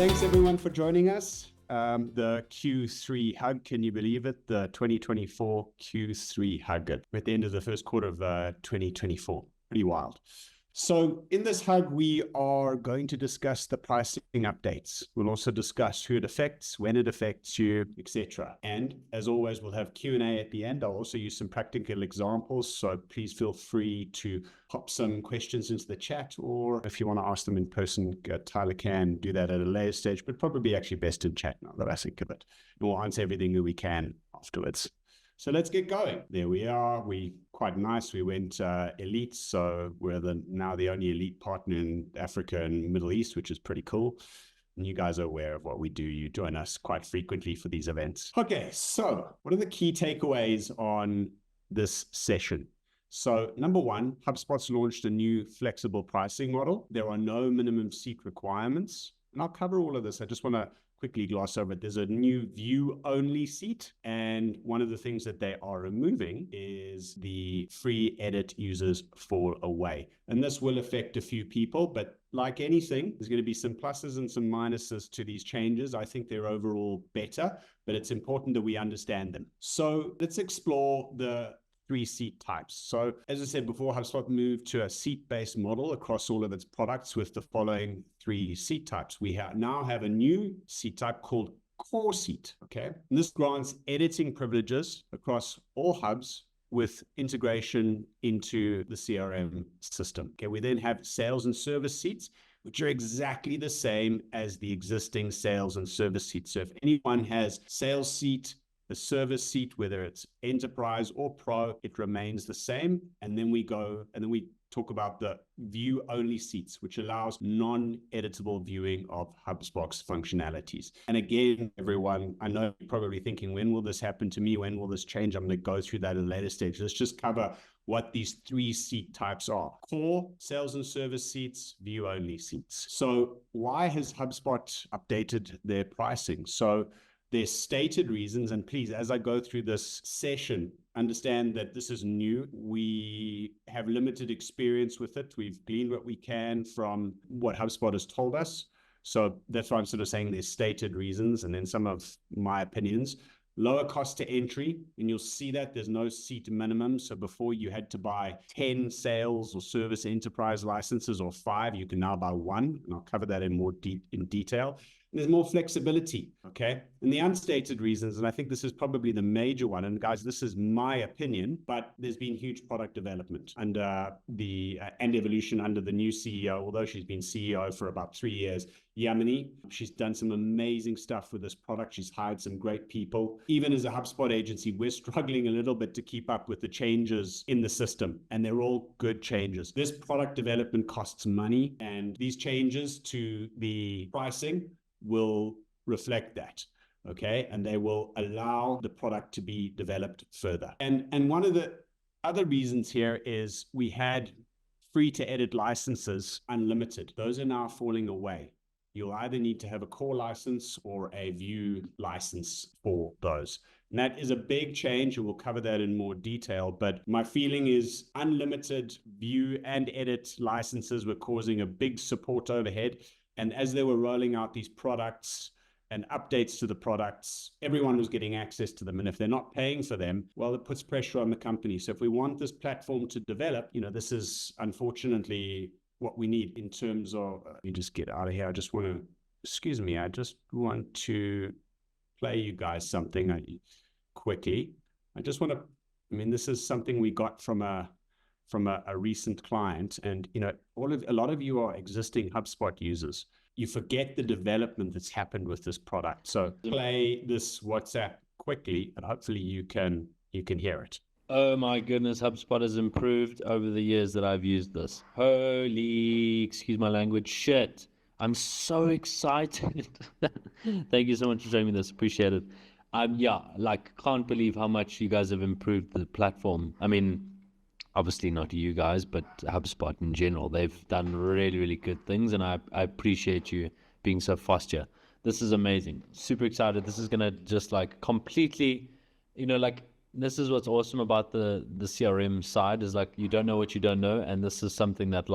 Thanks everyone for joining us. The Q3 hug, can you believe it? The 2024 Q3 hug. We're at the end of the first quarter of 2024. Pretty wild. So in this hug, we are going to discuss the pricing updates. We'll also discuss who it affects, when it affects you, etc. And as always, we'll have Q&A at the end. I'll also use some practical examples. So please feel free to pop some questions into the chat, or if you want to ask them in person, Tyler can do that at a later stage, but probably actually best in chat now that I think of it. And we'll answer everything that we can afterwards. So let's get going. There we are. Quite nice. We went elite. So we're now the only elite partner in Africa and Middle East, which is pretty cool. And you guys are aware of what we do. You join us quite frequently for these events. Okay, so what are the key takeaways on this session? So number one, HubSpot's launched a new flexible pricing model. There are no minimum seat requirements. And I'll cover all of this. I just want to quickly gloss over it. There's a new view-only seat, and one of the things that they are removing is the free edit users fall away. And this will affect a few people, but like anything, there's going to be some pluses and some minuses to these changes. I think they're overall better, but it's important that we understand them. So let's explore the 3 seat types. So as I said before, HubSpot moved to a seat-based model across all of its products with the following 3 seat types. We now have a new seat type called core seat. Okay. And this grants editing privileges across all hubs with integration into the CRM system. Okay. We then have sales and service seats, which are exactly the same as the existing sales and service seats. So if anyone has sales seat, the service seat, whether it's enterprise or pro, it remains the same. And then we talk about the view only seats, which allows non-editable viewing of HubSpot's functionalities. And again, everyone, I know you're probably thinking, when will this happen to me? When will this change? I'm going to go through that at a later stage. Let's just cover what these 3 seat types are. Core, sales and service seats, view only seats. So why has HubSpot updated their pricing? So there's stated reasons, and please, as I go through this session, understand that this is new. We have limited experience with it. We've gleaned what we can from what HubSpot has told us. So that's why I'm sort of saying there's stated reasons, and then some of my opinions. Lower cost to entry, and you'll see that there's no seat minimum. So before you had to buy 10 sales or service enterprise licenses or 5, you can now buy 1, and I'll cover that in more detail. There's more flexibility, okay? And the unstated reasons, and I think this is probably the major one, and guys, this is my opinion, but there's been huge product development under and evolution under the new CEO, although she's been CEO for about 3 years, Yamini. She's done some amazing stuff with this product. She's hired some great people. Even as a HubSpot agency, we're struggling a little bit to keep up with the changes in the system, and they're all good changes. This product development costs money, and these changes to the pricing will reflect that, okay? And they will allow the product to be developed further. And one of the other reasons here is we had free to edit licenses unlimited. Those are now falling away. You'll either need to have a core license or a view license for those. And that is a big change, and we'll cover that in more detail. But my feeling is unlimited view and edit licenses were causing a big support overhead. And as they were rolling out these products and updates to the products, everyone was getting access to them. And if they're not paying for them, well, it puts pressure on the company. So if we want this platform to develop, this is unfortunately what we need in terms of, let me just get out of here. I just want to play you guys something quickly. This is something we got from a recent client, and a lot of you are existing HubSpot users. You forget the development that's happened with this product. So play this WhatsApp quickly, and hopefully you can hear it. Oh my goodness, HubSpot has improved over the years that I've used this. Holy, excuse my language, shit. I'm so excited. Thank you so much for showing me this. Appreciate it. Can't believe how much you guys have improved the platform. Obviously not you guys, but HubSpot in general. They've done really, really good things, and I appreciate you being so fast here. This is amazing. Super excited. This is going to just completely, this is what's awesome about the CRM side is you don't know what you don't know. And this is something that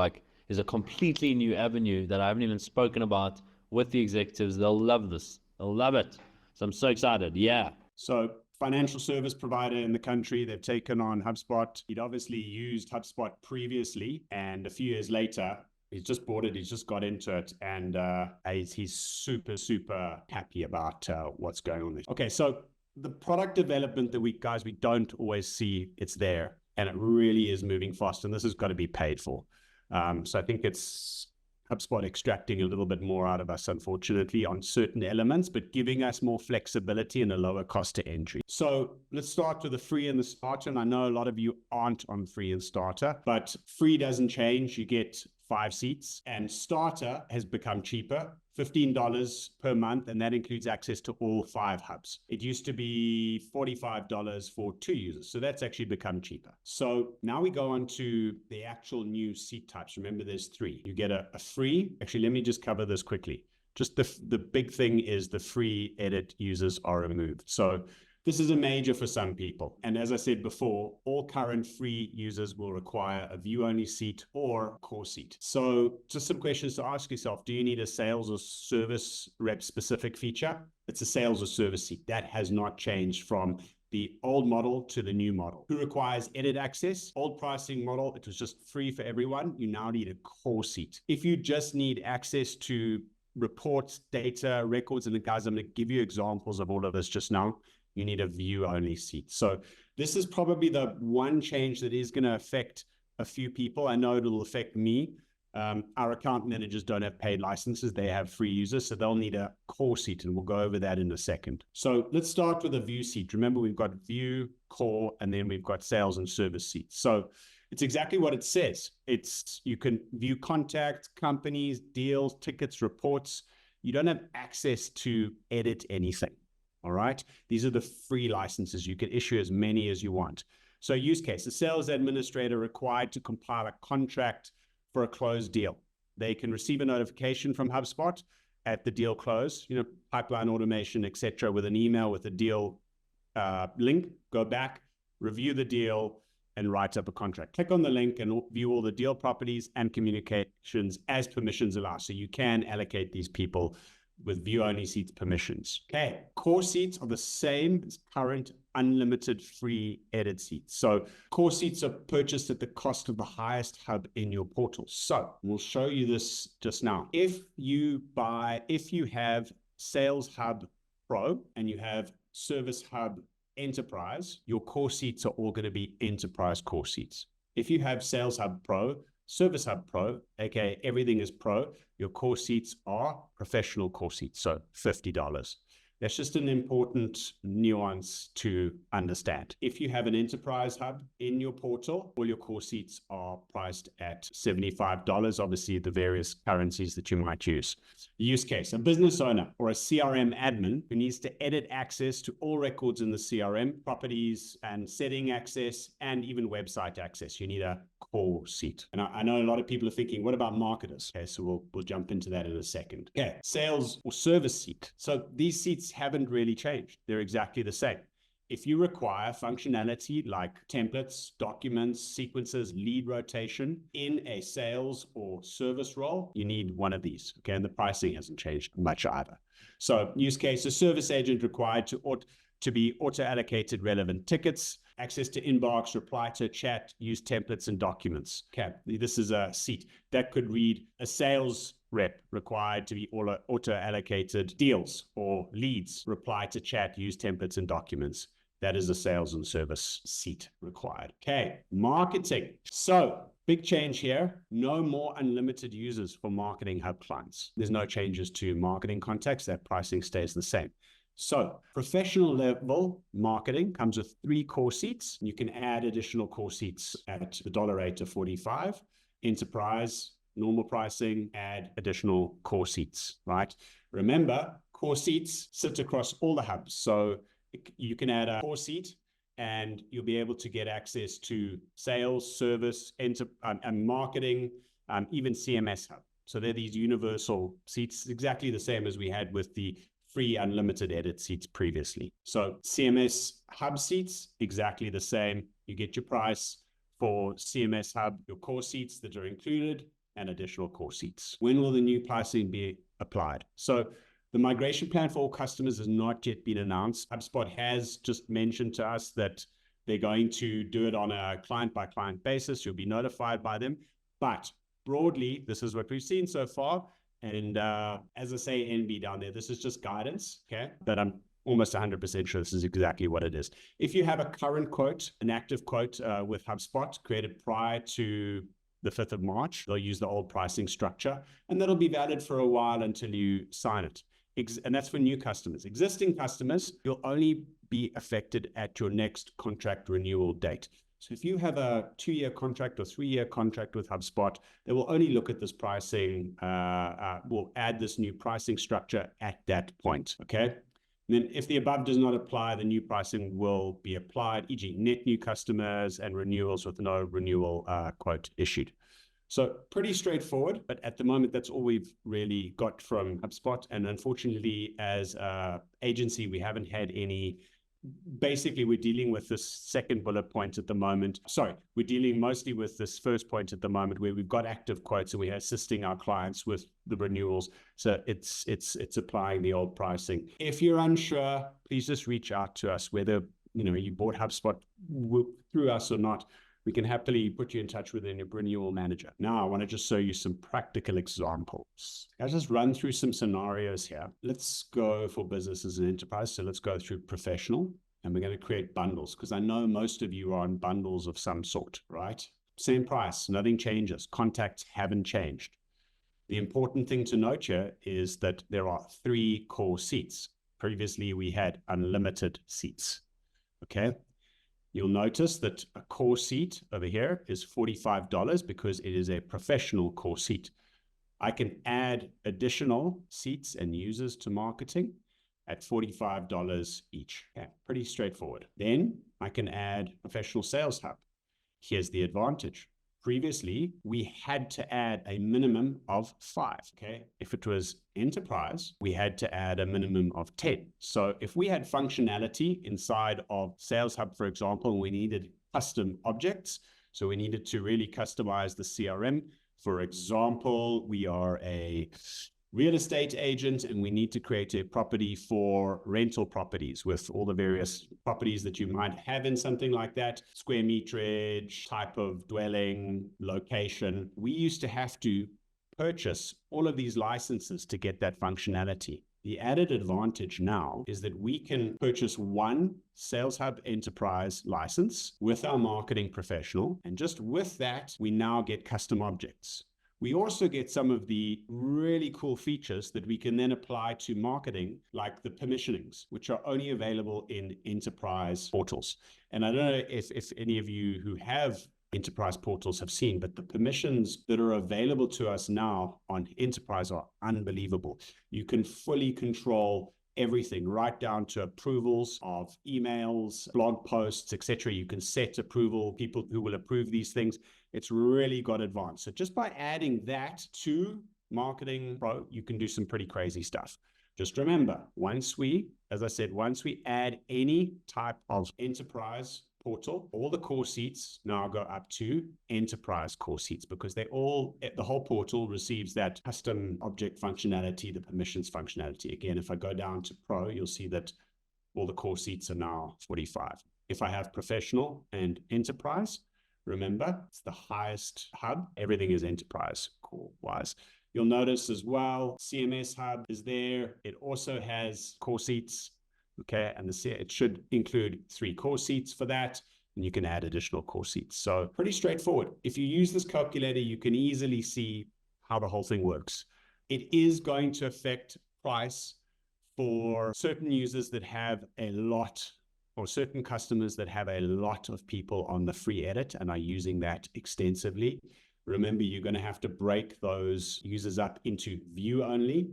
is a completely new avenue that I haven't even spoken about with the executives. They'll love this. They'll love it. So I'm so excited. Yeah. So financial service provider in the country, they've taken on HubSpot. He'd obviously used HubSpot previously, and a few years later, he's just bought it. He's just got into it, and he's super, super happy about what's going on there. Okay, so the product development that we don't always see it's there, and it really is moving fast, and this has got to be paid for. So I think it's HubSpot extracting a little bit more out of us, unfortunately, on certain elements, but giving us more flexibility and a lower cost to entry. So let's start with the free and the starter. And I know a lot of you aren't on free and starter, but free doesn't change. You get 5 seats, and starter has become cheaper, $15 per month, and that includes access to all 5 hubs. It used to be $45 for 2 users, so that's actually become cheaper. So now we go on to the actual new seat types. Remember, there's 3. You get a free. Actually, let me just cover this quickly. Just the big thing is the free edit users are removed. So this is a major for some people. And as I said before, all current free users will require a view-only seat or core seat. So just some questions to ask yourself. Do you need a sales or service rep specific feature? It's a sales or service seat. That has not changed from the old model to the new model. Who requires edit access? Old pricing model, it was just free for everyone. You now need a core seat. If you just need access to reports, data, records, and guys, I'm going to give you examples of all of this just now. You need a view-only seat. So this is probably the one change that is going to affect a few people. I know it'll affect me. Our account managers don't have paid licenses. They have free users, so they'll need a core seat, and we'll go over that in a second. So let's start with a view seat. Remember, we've got view, core, and then we've got sales and service seats. So it's exactly what it says. You can view contact, companies, deals, tickets, reports. You don't have access to edit anything. All right. These are the free licenses. You can issue as many as you want. So use case, a sales administrator required to compile a contract for a closed deal. They can receive a notification from HubSpot at the deal close, pipeline automation, etc., with an email with a deal link, go back, review the deal, and write up a contract. Click on the link and view all the deal properties and communications as permissions allow. So you can allocate these people with view-only seats permissions. Okay, core seats are the same as current unlimited free edit seats. So core seats are purchased at the cost of the highest hub in your portal. So we'll show you this just now. If you have Sales Hub Pro and you have Service Hub Enterprise, your core seats are all going to be enterprise core seats. If you have Sales Hub Pro, Service Hub Pro, aka everything is pro, your core seats are professional core seats, so $50. That's just an important nuance to understand. If you have an enterprise hub in your portal, all your core seats are priced at $75, obviously the various currencies that you might use. Use case, a business owner or a CRM admin who needs to edit access to all records in the CRM, properties and setting access, and even website access. You need a core seat. And I know a lot of people are thinking, what about marketers? Okay, so we'll jump into that in a second. Okay, sales or service seat. So these seats haven't really changed. They're exactly the same. If you require functionality like templates, documents, sequences, lead rotation in a sales or service role, you need one of these. Okay, and the pricing hasn't changed much either. So use case, a service agent required to be auto-allocated relevant tickets, access to inbox, reply to chat, use templates and documents. Okay, this is a seat that could read a sales rep required to be auto-allocated deals or leads, reply to chat, use templates and documents. That is a sales and service seat required. Okay, marketing. So big change here. No more unlimited users for Marketing Hub clients. There's no changes to marketing contacts. That pricing stays the same. So professional level marketing comes with 3 core seats. You can add additional core seats at the dollar rate of $45. Enterprise, normal pricing, add additional core seats, right? Remember, core seats sit across all the hubs. So you can add a core seat and you'll be able to get access to sales, service, and marketing, even CMS hub. So they're these universal seats, exactly the same as we had with the free unlimited edit seats previously. So CMS hub seats, exactly the same. You get your price for CMS hub, your core seats that are included, and additional core seats. When will the new pricing be applied? So the migration plan for all customers has not yet been announced. HubSpot has just mentioned to us that they're going to do it on a client-by-client basis. You'll be notified by them. But broadly, this is what we've seen so far. And as I say, NB down there, this is just guidance, okay? But I'm almost 100% sure this is exactly what it is. If you have a current quote, an active quote with HubSpot created prior to the 5th of March, they'll use the old pricing structure, and that'll be valid for a while until you sign it. And that's for new customers. Existing customers, you'll only be affected at your next contract renewal date. So if you have a 2-year contract or 3-year contract with HubSpot, they will only look at this pricing, will add this new pricing structure at that point, okay? And then if the above does not apply, the new pricing will be applied, e.g. net new customers and renewals with no renewal quote issued. So pretty straightforward, but at the moment, that's all we've really got from HubSpot. And unfortunately, as an agency, we haven't had any. Basically, we're dealing with this second bullet point at the moment. Sorry, we're dealing mostly with this first point at the moment where we've got active quotes and we're assisting our clients with the renewals. So it's applying the old pricing. If you're unsure, please just reach out to us, whether you bought HubSpot through us or not. We can happily put you in touch with a renewal manager. Now, I want to just show you some practical examples. I'll just run through some scenarios here. Let's go for businesses and enterprise. So let's go through professional, and we're going to create bundles because I know most of you are on bundles of some sort, right? Same price, nothing changes. Contacts haven't changed. The important thing to note here is that there are 3 core seats. Previously, we had unlimited seats, okay? You'll notice that a core seat over here is $45 because it is a professional core seat. I can add additional seats and users to marketing at $45 each. Okay, pretty straightforward. Then I can add professional sales hub. Here's the advantage. Previously, we had to add a minimum of 5, okay? If it was enterprise, we had to add a minimum of 10. So if we had functionality inside of Sales Hub, for example, we needed custom objects, so we needed to really customize the CRM. For example, we are a real estate agent and we need to create a property for rental properties with all the various properties that you might have in something like that, square meterage, type of dwelling, location. We used to have to purchase all of these licenses to get that functionality. The added advantage now is that we can purchase one Sales Hub Enterprise license with our marketing professional, and just with that, we now get custom objects. We also get some of the really cool features that we can then apply to marketing, like the permissionings, which are only available in enterprise portals. And I don't know if any of you who have enterprise portals have seen, but the permissions that are available to us now on enterprise are unbelievable. You can fully control everything, right down to approvals of emails, blog posts, etc. You can set approval, people who will approve these things. It's really got advanced. So just by adding that to Marketing Pro, you can do some pretty crazy stuff. Just remember, once we add any type of enterprise portal, all the core seats now go up to enterprise core seats because the whole portal receives that custom object functionality, the permissions functionality. Again, if I go down to Pro, you'll see that all the core seats are now 45. If I have professional and enterprise, remember, it's the highest hub. Everything is enterprise core wise. You'll notice as well, CMS Hub is there. It also has core seats. Okay, and it should include 3 core seats for that, and you can add additional core seats. So pretty straightforward. If you use this calculator, you can easily see how the whole thing works. It is going to affect price for certain users that have a lot, or certain customers that have a lot of people on the free edit and are using that extensively. Remember, you're going to have to break those users up into view only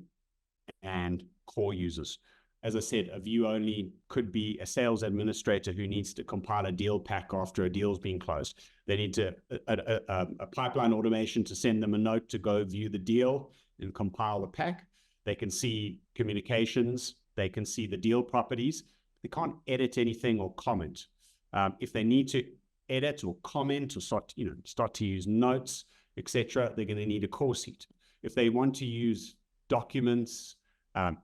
and core users. As I said, a view only could be a sales administrator who needs to compile a deal pack after a deal's been closed. They need a pipeline automation to send them a note to go view the deal and compile the pack. They can see communications. They can see the deal properties. They can't edit anything or comment. If they need to edit or comment or start to use notes, etc., they're going to need a core seat. If they want to use documents,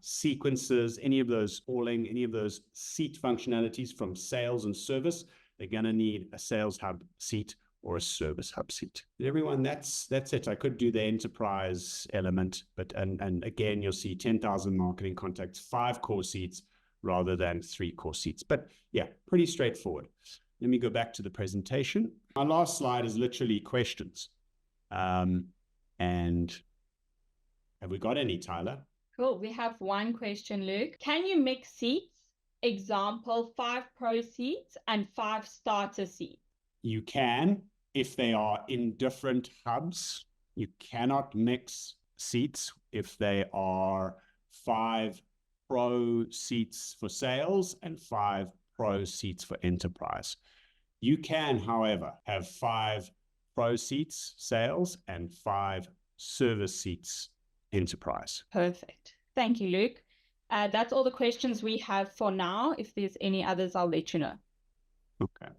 sequences, any of those seat functionalities from sales and service, they're going to need a Sales Hub seat or a Service Hub seat. Everyone, that's it. I could do the enterprise element, but and again, you'll see 10,000 marketing contacts, 5 core seats rather than 3 core seats. But yeah, pretty straightforward. Let me go back to the presentation. My last slide is literally questions. And have we got any, Tyler? Cool. We have one question, Luke. Can you mix seats? Example, 5 pro seats and 5 starter seats. You can, if they are in different hubs. You cannot mix seats if they are 5 pro seats for sales and 5 pro seats for enterprise. You can, however, have 5 pro seats sales and 5 service seats enterprise. Perfect. Thank you, Luke. That's all the questions we have for now. If there's any others, I'll let you know. Okay.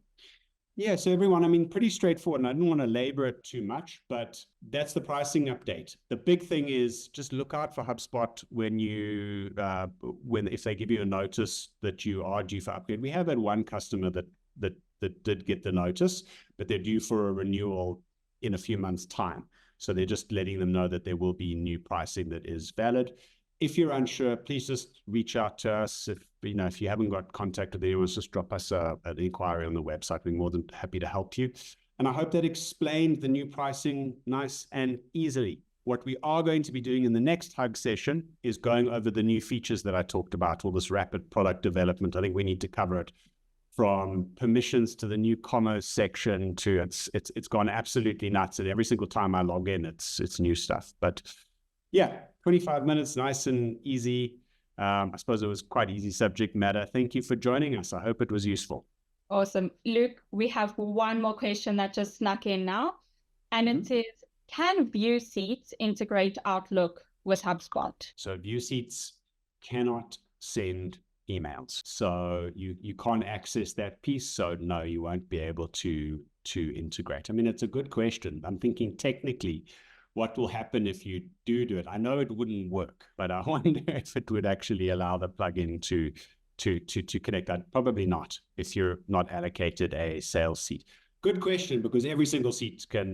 Yeah, so everyone, I mean, pretty straightforward, and I don't want to labor it too much, but that's the pricing update. The big thing is just look out for HubSpot when if they give you a notice that you are due for upgrade. We have had one customer that did get the notice, but they're due for a renewal in a few months' time. So they're just letting them know that there will be new pricing that is valid. If you're unsure, please just reach out to us. If you haven't got contact with anyone, just drop us an inquiry on the website. We're more than happy to help you. And I hope that explained the new pricing nice and easily. What we are going to be doing in the next Hug session is going over the new features that I talked about, all this rapid product development. I think we need to cover it from permissions to the new commerce section to it's gone absolutely nuts. And every single time I log in, it's new stuff. But yeah, 25 minutes, nice and easy. I suppose it was quite easy subject matter. Thank you for joining us. I hope it was useful. Awesome. Luke, we have one more question that just snuck in now. And it says, can View Seats integrate Outlook with HubSpot? So View Seats cannot send emails. So you can't access that piece. So no, you won't be able to integrate. I mean, it's a good question. I'm thinking technically, what will happen if you do it? I know it wouldn't work, but I wonder if it would actually allow the plugin to connect that. Probably not, if you're not allocated a sales seat. Good question, because every single seat can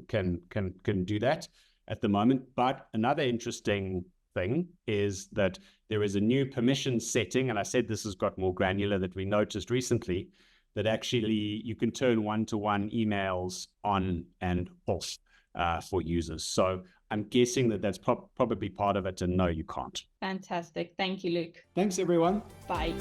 do that at the moment. But another interesting thing is that there is a new permission setting, and I said this has got more granular, that we noticed recently, that actually you can turn one-to-one emails on and off for users. So I'm guessing that that's probably part of it, and no, you can't. Fantastic. Thank you, Luke. Thanks, everyone. Bye.